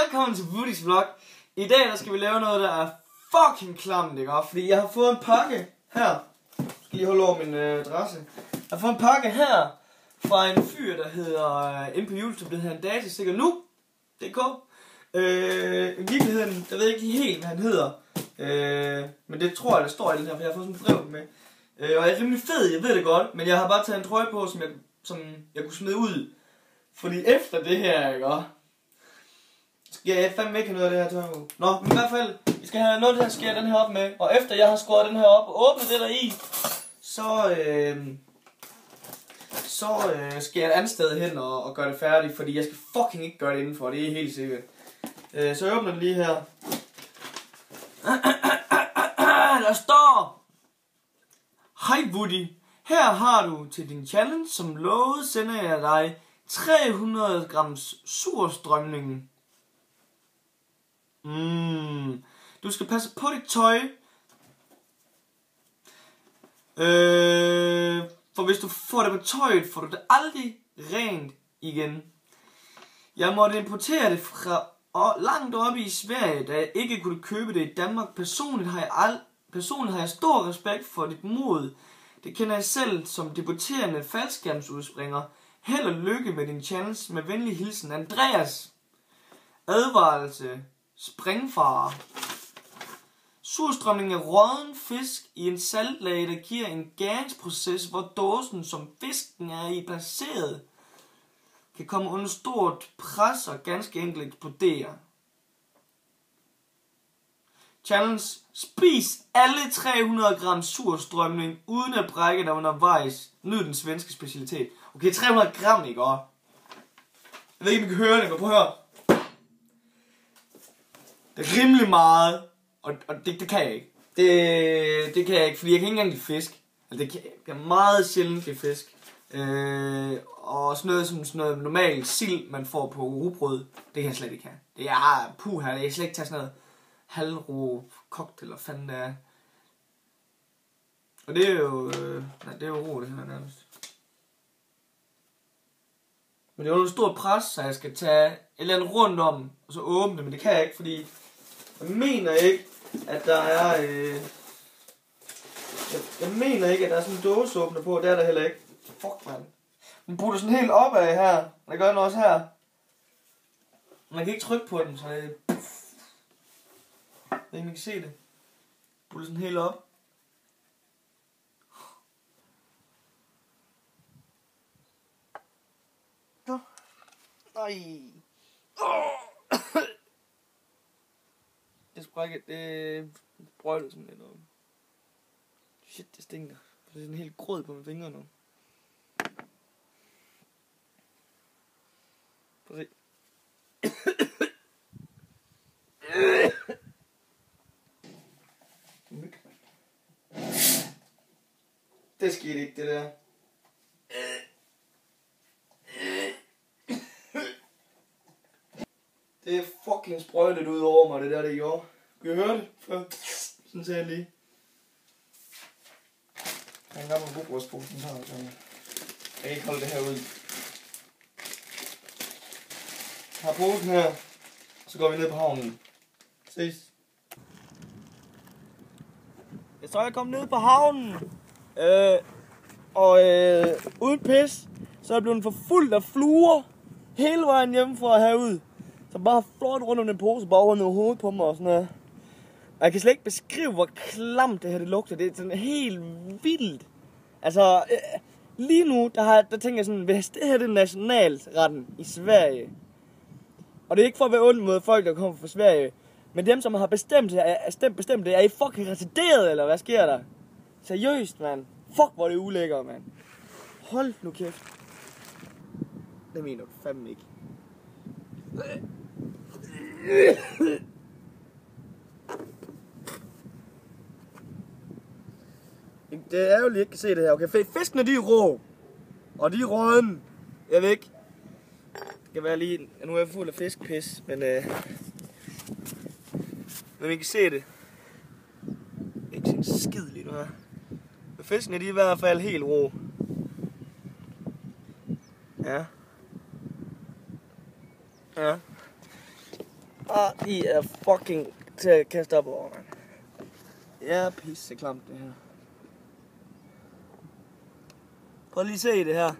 velkommen til Woodies vlog. I dag der skal vi lave noget, der er fucking klamt, ikke? Fordi jeg har fået en pakke her. Jeg skal lige holde over min adresse. Jeg har fået en pakke her fra en fyr, der hedder inde på YouTube, det hedder Datasikker Nu.dk. I virkeligheden, jeg ved ikke helt, hvad han hedder. Men det tror jeg, der står i den her, for jeg har fået sådan en brev med. Og jeg er rimelig fed, jeg ved det godt, men jeg har bare taget en trøje på, som jeg kunne smide ud. Fordi efter det her, ikke? Skal jeg fandme ikke have noget af det her tøj på. Nå, men i hvert fald, vi skal have noget, der skære den her op med. Og efter jeg har skåret den her op og åbnet det der i, så skal jeg et andet sted hen og gøre det færdigt. Fordi jeg skal fucking ikke gøre det indenfor, det er helt sikkert. Så jeg åbner den lige her. Der står: Hej Woody, her har du til din challenge, som lovet sender jeg dig 300 grams surstrømning. Du skal passe på dit tøj. For hvis du får det på tøjet, får du det aldrig rent igen. Jeg måtte importere det fra langt oppe i Sverige, da jeg ikke kunne købe det i Danmark. Personligt har jeg stor respekt for dit mod. Det kender jeg selv som debuterende faldskærmsudspringer. Held og lykke med din challenge. Med venlig hilsen, Andreas. Advarelse. Springfare. Surstrømning er rådden fisk i en saltlag, der giver en gæringsproces, hvor dåsen, som fisken er i placeret, kan komme under stort pres og ganske enkelt eksplodere. Challenge. Spis alle 300 gram surstrømning uden at brække dig undervejs. Nyd den svenske specialitet. Okay, 300 gram, ikke? Jeg ved ikke, om I kan høre det, men prøv at høre. Det er rimelig meget, og det kan jeg ikke. Det kan jeg ikke, fordi jeg kan ikke engang lide fisk. Altså, det er meget sjældent lide fisk. Og sådan noget som sådan noget normalt sild, man får på rugbrød, det kan jeg slet ikke have. Det er puha, jeg kan slet ikke tage sådan noget halvro kogt eller fanden det er. Og det er jo, det er jo ro det her nærmest. Men det er jo et stort pres, så jeg skal tage et eller andet rundt om, og så åbne det, men det kan jeg ikke, fordi jeg mener ikke, at der er, jeg mener ikke, at der er sådan en dåseåbner på, det er der heller ikke. Fuck, man. Den putter sådan helt opad her, der gør den også her. Man kan ikke trykke på den, så det, jeg ved ikke, man kan se det. Putter sådan helt op. Ej. Det sprækker, det brøler sådan lidt. Shit, det stinker. Det er sådan helt grød på mine fingre nu. Prøv at se. Det skete ikke, det der. Det er fucking sprøjtet ud over mig, det der, det gjorde. Kan I høre det? Før? Sådan ser jeg lige. Jeg har en gammel rugbrødspose, den her, så jeg kan ikke holde det her ud. Jeg har posen her, så går vi ned på havnen. Ses. Så er jeg kommet ned på havnen, uden pis, så er jeg blevet forfulgt af fluer hele vejen hjemmefra herud. Så bare flot rundt om den pose, bare rundt over hovedet på mig og sådan noget. Og jeg kan slet ikke beskrive, hvor klamt det her det lugter. Det er sådan helt vildt. Altså, lige nu, der tænker jeg sådan, hvis det her det er nationalretten i Sverige. Og det er ikke for at være ond mod folk, der kommer fra Sverige. Men dem, som har bestemt det, er I fucking retarderet, eller hvad sker der? Seriøst, mand. Fuck, hvor det er ulækkert, mand. Hold nu kæft. Det mener du fandme ikke. Det er jo lige ikke at se det her. Okay, fiskene de er rå. Og de er rådne. Jeg ved ikke. Det kan være lige. Nu er jeg fuld af fiskpis, men vi kan se det. Ikke sådan skid lige nu her. Men fiskene de er i hvert fald helt rå. Ja. Ja. I er fucking til at kaste op over, man. Ja, pisseklamt det her. Prøv lige at se det her.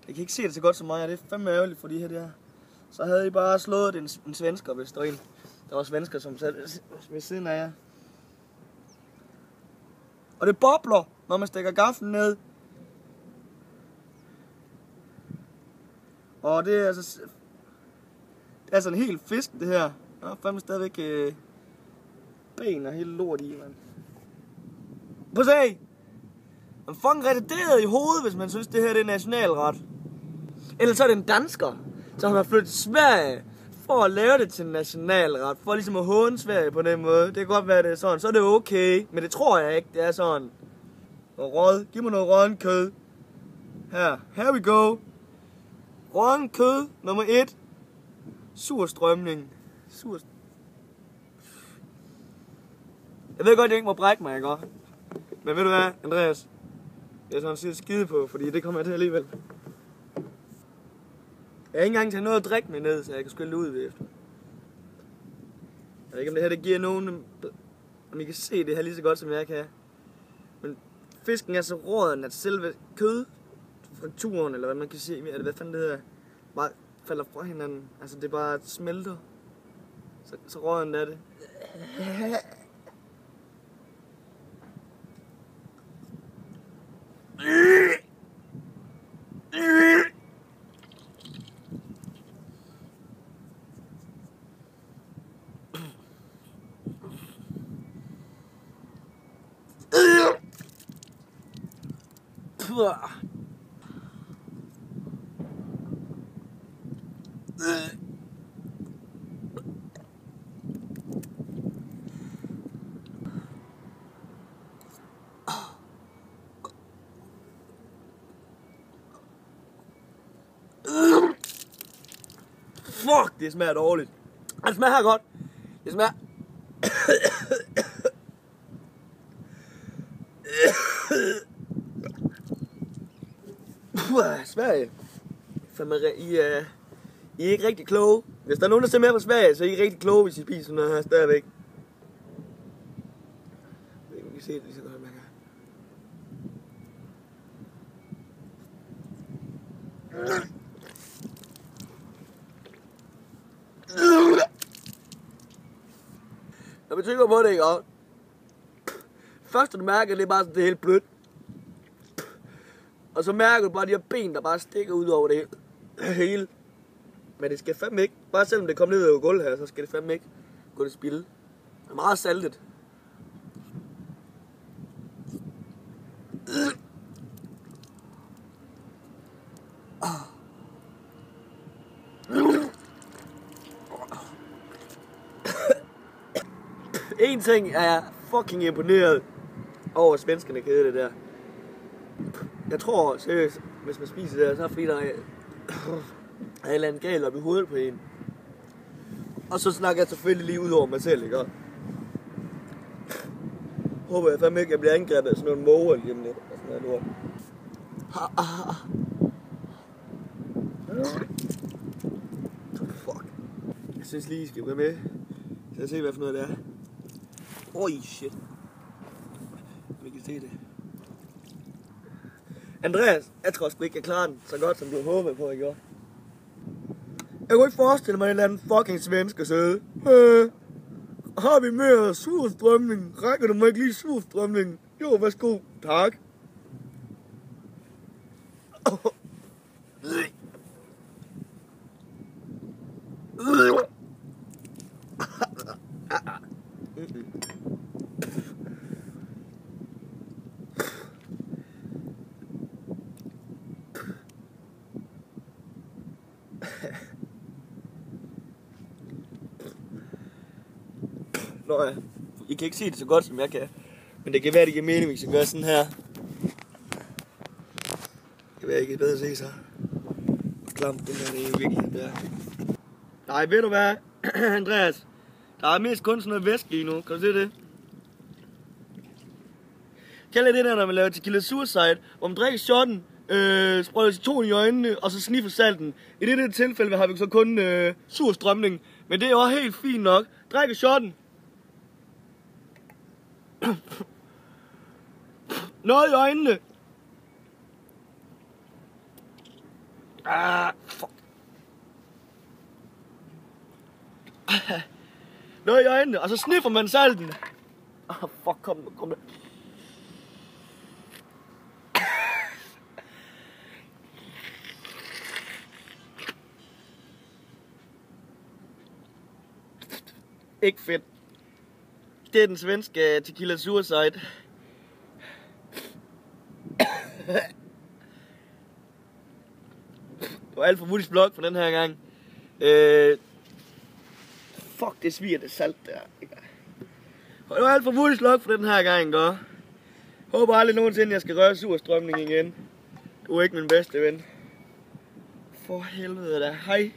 Jeg kan ikke se det så godt som mig, og det er fandme ærgerligt for de her der. Så havde I bare slået en svensker, hvis der var en. Der var svensker, som sad ved siden af jer. Og det bobler, når man stikker gaflen ned. Og det er altså... Det er altså en helt fisk, det her. Der er fandme stadigvæk ben og hele lort i, mand. Prøv at se! Man er fucking retarderet i hovedet, hvis man synes, det her det er nationalret. Ellers så er det en dansker, som har flyttet til Sverige for at lave det til nationalret. For ligesom at håne Sverige på den måde. Det kan godt være, det er sådan. Så er det okay. Men det tror jeg ikke, det er sådan. Og råd. Giv mig noget rådden kød. Here we go. Rådden kød, nummer 1. Surstrømning. Jeg ved godt, jeg ikke må brække mig, ikke? Men ved du hvad, Andreas? Jeg er sådan set skide på, fordi det kommer jeg til alligevel. Jeg har ikke engang taget noget at drikke med ned, så jeg kan skylle det ud ved efter. Jeg ved ikke, om det her det giver nogen... Om I kan se det her lige så godt, som jeg kan. Men fisken er så råden, at selve kødfrakturen, eller hvad man kan se, hvad fanden det hedder, bare falder fra hinanden. Altså det bare smelter. Så råden er det. Fuck, det smager dårligt. Det smager godt. Det smager... Sverige. I er ikke rigtig kloge. Hvis der er nogen, der ser med på Sverige, så er I ikke rigtig kloge, hvis I spiser noget her stadigvæk. Jeg kan se det lige så godt, man kan. Når vi tykker på det, ikke? Først du mærker, det er bare sådan, det er helt blødt. Og så mærker du bare de her ben, der bare stikker ud over det hele. Men det skal fandme ikke. Bare selvom det kommer ned over gulvet her, så skal det fandme ikke gå til spilde. Det er meget saltet. En ting er jeg fucking imponeret over, at svenskerne kan det der. Jeg tror seriøst, hvis man spiser det her, så er det fordi, der er et eller andet galt op i hovedet på en. Og så snakker jeg selvfølgelig lige ud over mig selv, ikke? Håber jeg fandme ikke, jeg bliver angrebet af sådan nogle måger lige om lidt. Og sådan noget lort. Fuck. Jeg synes lige, I skal være med. Så jeg se, hvad for noget det er. Oj, shit. Vi kan se det. Andreas, jeg tror sgu ikke, jeg klarer den så godt, som du håbede på, ikke? Jeg kunne ikke forestille mig, at en eller anden fucking svensk at sidde. Har vi mere surstrømning? Rækker du mig ikke lige surstrømning? Jo, værsgo. Tak. Nå ja, I kan ikke se det så godt som jeg kan. Men det kan være, det giver mening, hvis jeg gør sådan her. Det kan være, ikke bedre se så. Hvor klamt den her, det er jo virkelig der. Nej, ved du hvad, Andreas? Der er mest kun sådan noget væske i nu. Kan du se det? Kald det der, når man laver tequila suicide, hvor man drikker shotten, sprøjter citron i øjnene, og så sniffer salten. I det tilfælde har vi så kun surstrømning, Men det er også helt fint nok. Drik af shotten. Noget i øjnene. Fuck. Noget i øjnene, og så sniffer man salten. Fuck, kom der. Ikke fedt. Det er den svenske Tequila Suicide. Det var alt for Woodys blog for den her gang. Fuck, det sviger det salt der. Det var alt for Woodys blog for den her gang, gør. Håber aldrig nogensinde, jeg skal røre surstrømning igen. Du er ikke min bedste ven. For helvede da. Hej.